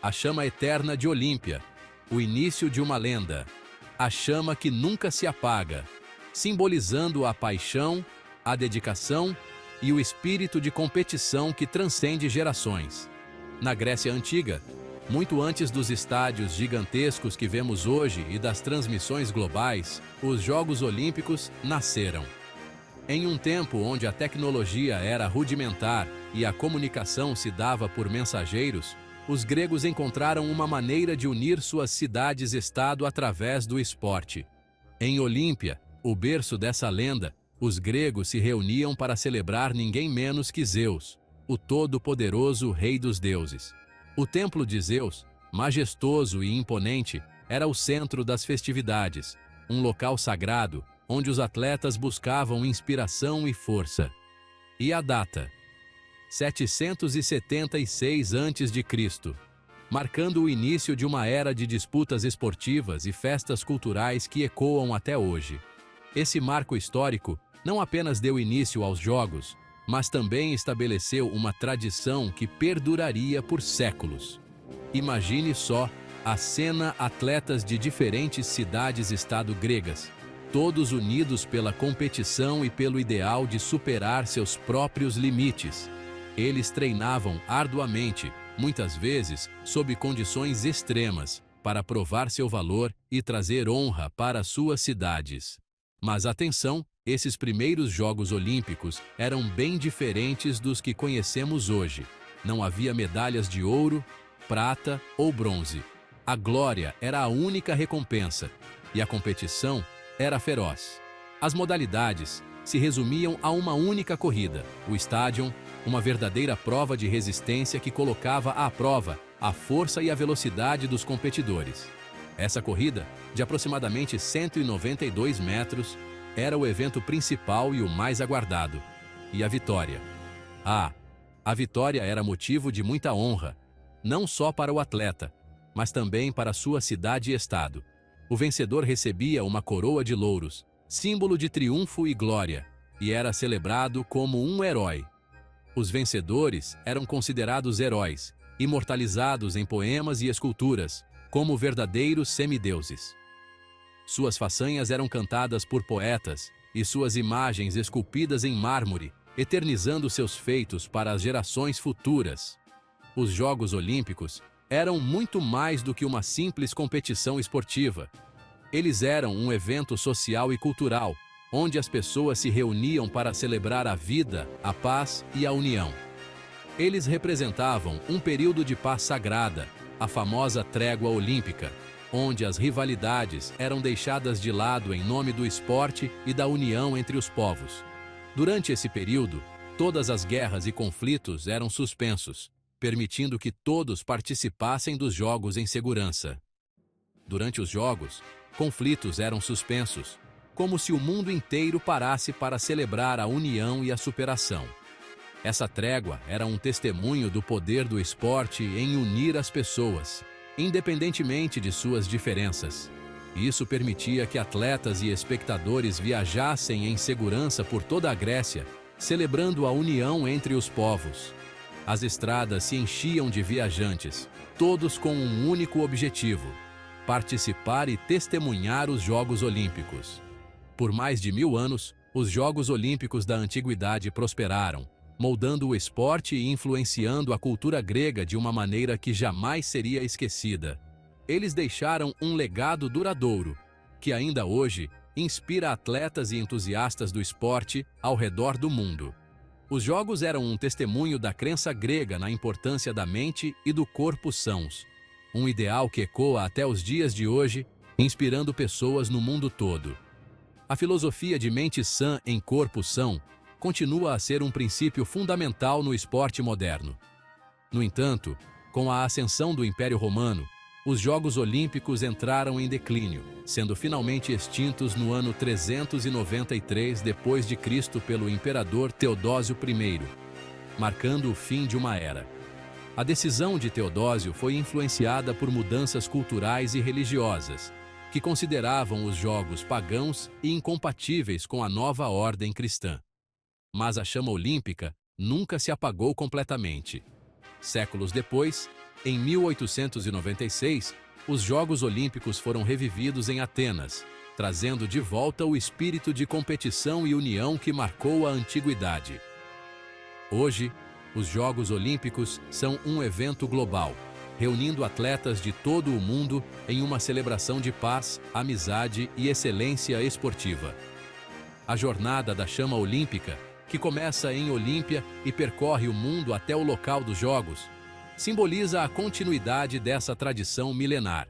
a chama eterna de Olímpia, o início de uma lenda, a chama que nunca se apaga, simbolizando a paixão, a dedicação e o espírito de competição que transcende gerações. Na Grécia Antiga, muito antes dos estádios gigantescos que vemos hoje e das transmissões globais, os Jogos Olímpicos nasceram. Em um tempo onde a tecnologia era rudimentar e a comunicação se dava por mensageiros, os gregos encontraram uma maneira de unir suas cidades-estado através do esporte. Em Olímpia, o berço dessa lenda, os gregos se reuniam para celebrar ninguém menos que Zeus, o todo-poderoso rei dos deuses. O templo de Zeus, majestoso e imponente, era o centro das festividades, um local sagrado onde os atletas buscavam inspiração e força. E a data? 776 a.C., marcando o início de uma era de disputas esportivas e festas culturais que ecoam até hoje. Esse marco histórico não apenas deu início aos Jogos, mas também estabeleceu uma tradição que perduraria por séculos. Imagine só a cena: atletas de diferentes cidades-estado gregas, todos unidos pela competição e pelo ideal de superar seus próprios limites. Eles treinavam arduamente, muitas vezes sob condições extremas, para provar seu valor e trazer honra para suas cidades. Mas atenção, esses primeiros Jogos Olímpicos eram bem diferentes dos que conhecemos hoje. Não havia medalhas de ouro, prata ou bronze. A glória era a única recompensa, e a competição era feroz. As modalidades se resumiam a uma única corrida, o Stadion, uma verdadeira prova de resistência que colocava à prova a força e a velocidade dos competidores. Essa corrida, de aproximadamente 192 metros, era o evento principal e o mais aguardado. E a vitória? A vitória era motivo de muita honra, não só para o atleta, mas também para sua cidade e estado. O vencedor recebia uma coroa de louros, símbolo de triunfo e glória, e era celebrado como um herói. Os vencedores eram considerados heróis, imortalizados em poemas e esculturas, como verdadeiros semideuses. Suas façanhas eram cantadas por poetas e suas imagens esculpidas em mármore, eternizando seus feitos para as gerações futuras. Os Jogos Olímpicos eram muito mais do que uma simples competição esportiva. Eles eram um evento social e cultural, onde as pessoas se reuniam para celebrar a vida, a paz e a união. Eles representavam um período de paz sagrada, a famosa trégua olímpica, onde as rivalidades eram deixadas de lado em nome do esporte e da união entre os povos. Durante esse período, todas as guerras e conflitos eram suspensos, permitindo que todos participassem dos Jogos em segurança. Durante os Jogos, conflitos eram suspensos, como se o mundo inteiro parasse para celebrar a união e a superação. Essa trégua era um testemunho do poder do esporte em unir as pessoas, independentemente de suas diferenças. Isso permitia que atletas e espectadores viajassem em segurança por toda a Grécia, celebrando a união entre os povos. As estradas se enchiam de viajantes, todos com um único objetivo: participar e testemunhar os Jogos Olímpicos. Por mais de 1000 anos, os Jogos Olímpicos da Antiguidade prosperaram, moldando o esporte e influenciando a cultura grega de uma maneira que jamais seria esquecida. Eles deixaram um legado duradouro, que ainda hoje inspira atletas e entusiastas do esporte ao redor do mundo. Os Jogos eram um testemunho da crença grega na importância da mente e do corpo sãos, um ideal que ecoa até os dias de hoje, inspirando pessoas no mundo todo. A filosofia de mente sã em corpo são continua a ser um princípio fundamental no esporte moderno. No entanto, com a ascensão do Império Romano, os Jogos Olímpicos entraram em declínio, sendo finalmente extintos no ano 393 d.C. pelo imperador Teodósio I, marcando o fim de uma era. A decisão de Teodósio foi influenciada por mudanças culturais e religiosas, que consideravam os jogos pagãos e incompatíveis com a nova ordem cristã. Mas a chama olímpica nunca se apagou completamente. Séculos depois, Em 1896, os Jogos Olímpicos foram revividos em Atenas, trazendo de volta o espírito de competição e união que marcou a antiguidade. Hoje, os Jogos Olímpicos são um evento global, reunindo atletas de todo o mundo em uma celebração de paz, amizade e excelência esportiva. A Jornada da Chama Olímpica, que começa em Olímpia e percorre o mundo até o local dos Jogos, simboliza a continuidade dessa tradição milenar.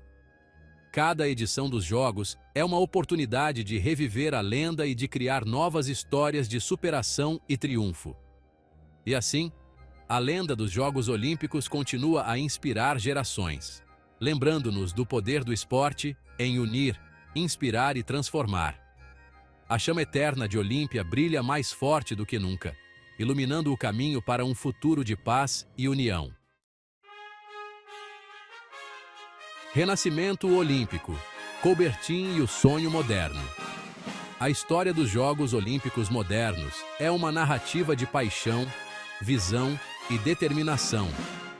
Cada edição dos Jogos é uma oportunidade de reviver a lenda e de criar novas histórias de superação e triunfo. E assim, a lenda dos Jogos Olímpicos continua a inspirar gerações, lembrando-nos do poder do esporte em unir, inspirar e transformar. A chama eterna de Olímpia brilha mais forte do que nunca, iluminando o caminho para um futuro de paz e união. Renascimento Olímpico, Coubertin e o sonho moderno. A história dos Jogos Olímpicos modernos é uma narrativa de paixão, visão e determinação.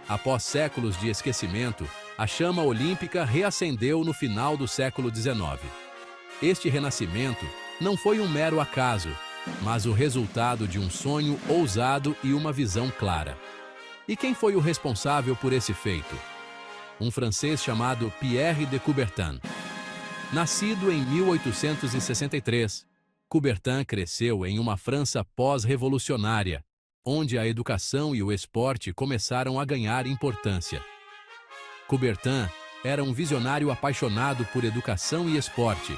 Após séculos de esquecimento, a chama olímpica reacendeu no final do século XIX. Este renascimento não foi um mero acaso, mas o resultado de um sonho ousado e uma visão clara. E quem foi o responsável por esse feito? Um francês chamado Pierre de Coubertin. Nascido em 1863, Coubertin cresceu em uma França pós-revolucionária, onde a educação e o esporte começaram a ganhar importância. Coubertin era um visionário apaixonado por educação e esporte.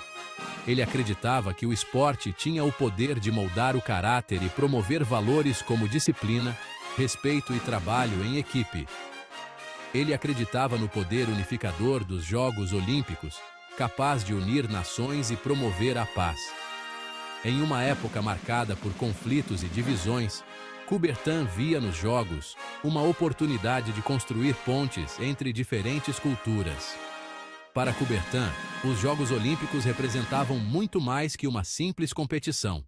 Ele acreditava que o esporte tinha o poder de moldar o caráter e promover valores como disciplina, respeito e trabalho em equipe. Ele acreditava no poder unificador dos Jogos Olímpicos, capaz de unir nações e promover a paz. Em uma época marcada por conflitos e divisões, Coubertin via nos Jogos uma oportunidade de construir pontes entre diferentes culturas. Para Coubertin, os Jogos Olímpicos representavam muito mais que uma simples competição.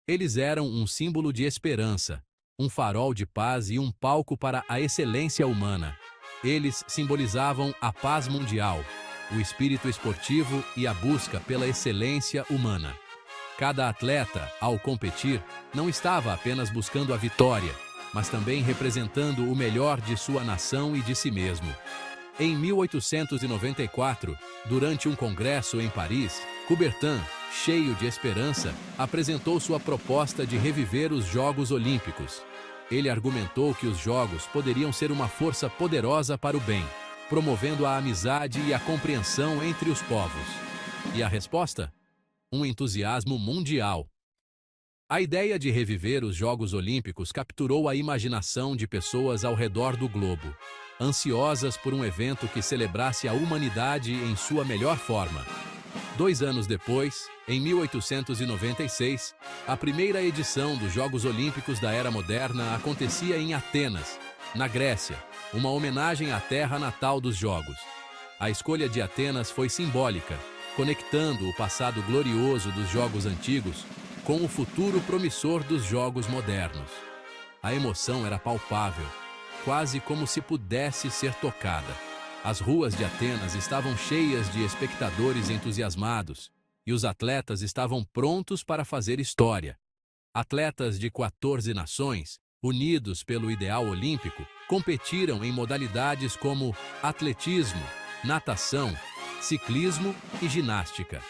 Eles eram um símbolo de esperança, um farol de paz e um palco para a excelência humana. Eles simbolizavam a paz mundial, o espírito esportivo e a busca pela excelência humana. Cada atleta, ao competir, não estava apenas buscando a vitória, mas também representando o melhor de sua nação e de si mesmo. Em 1894, durante um congresso em Paris, Coubertin, cheio de esperança, apresentou sua proposta de reviver os Jogos Olímpicos. Ele argumentou que os Jogos poderiam ser uma força poderosa para o bem, promovendo a amizade e a compreensão entre os povos. E a resposta? Um entusiasmo mundial. A ideia de reviver os Jogos Olímpicos capturou a imaginação de pessoas ao redor do globo, ansiosas por um evento que celebrasse a humanidade em sua melhor forma. 2 anos depois, em 1896, a primeira edição dos Jogos Olímpicos da Era Moderna acontecia em Atenas, na Grécia, uma homenagem à terra natal dos Jogos. A escolha de Atenas foi simbólica, conectando o passado glorioso dos Jogos Antigos com o futuro promissor dos Jogos Modernos. A emoção era palpável, quase como se pudesse ser tocada. As ruas de Atenas estavam cheias de espectadores entusiasmados, e os atletas estavam prontos para fazer história. Atletas de 14 nações, unidos pelo ideal olímpico, competiram em modalidades como atletismo, natação, ciclismo e ginástica.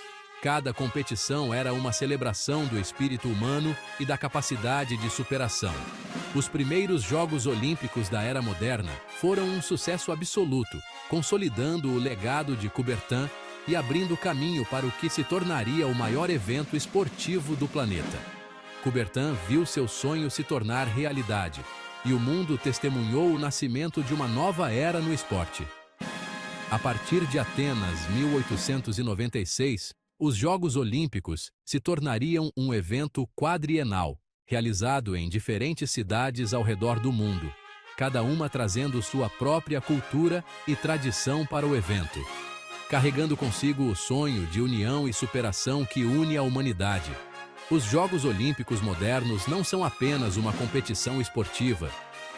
Cada competição era uma celebração do espírito humano e da capacidade de superação. Os primeiros Jogos Olímpicos da Era Moderna foram um sucesso absoluto, consolidando o legado de Coubertin e abrindo caminho para o que se tornaria o maior evento esportivo do planeta. Coubertin viu seu sonho se tornar realidade, e o mundo testemunhou o nascimento de uma nova era no esporte. A partir de Atenas, 1896, os Jogos Olímpicos se tornariam um evento quadrienal, realizado em diferentes cidades ao redor do mundo, cada uma trazendo sua própria cultura e tradição para o evento, carregando consigo o sonho de união e superação que une a humanidade. Os Jogos Olímpicos modernos não são apenas uma competição esportiva,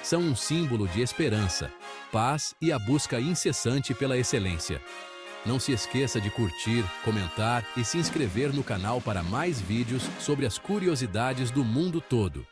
são um símbolo de esperança, paz e a busca incessante pela excelência. Não se esqueça de curtir, comentar e se inscrever no canal para mais vídeos sobre as curiosidades do mundo todo.